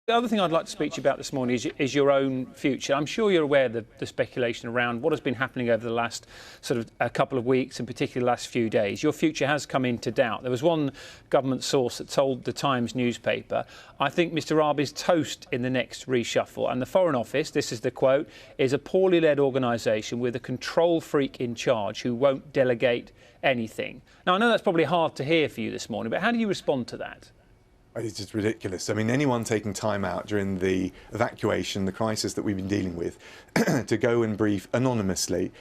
The other thing I'd like to speak to you about this morning is your own future. I'm sure you're aware of the speculation around what has been happening over the last sort of a couple of weeks, and particularly the last few days. Your future has come into doubt. There was one government source that told the Times newspaper, I think Mr Raab is toast in the next reshuffle. And the Foreign Office, this is the quote, is a poorly led organisation with a control freak in charge who won't delegate anything. Now, I know that's probably hard to hear for you this morning, but how do you respond to that? It's just ridiculous. I mean, anyone taking time out during the evacuation, the crisis that we've been dealing with, to go and brief anonymously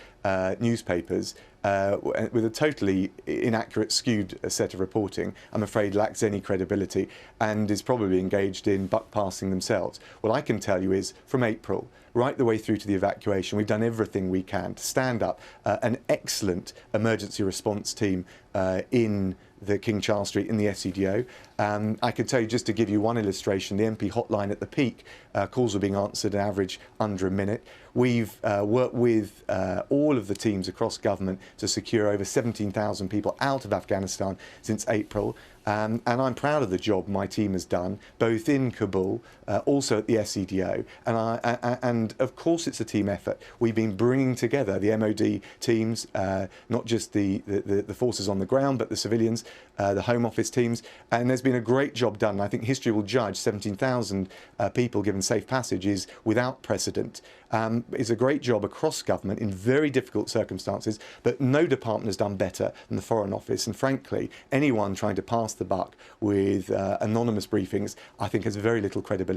newspapers with a totally inaccurate, skewed set of reporting, I'm afraid lacks any credibility and is probably engaged in buck passing themselves. What I can tell you is, from April right the way through to the evacuation, we've done everything we can to stand up an excellent emergency response team in the King Charles Street in the SCDO. I can tell you, just to give you one illustration, the MP hotline at the peak, calls were being answered an average under a minute. We've worked with all of the teams across government to secure over 17,000 people out of Afghanistan since April. And I'm proud of the job my team has done, both in Kabul, also at the SCDO. And of course, it's a team effort. We've been bringing together the MOD teams, not just the forces on the ground, but the civilians, the Home Office teams. And there's been a great job done. I think history will judge 17,000 people given safe passage is without precedent. It's a great job across government in very difficult circumstances, but no department has done better than the Foreign Office. And frankly, anyone trying to pass the buck with anonymous briefings, I think, has very little credibility.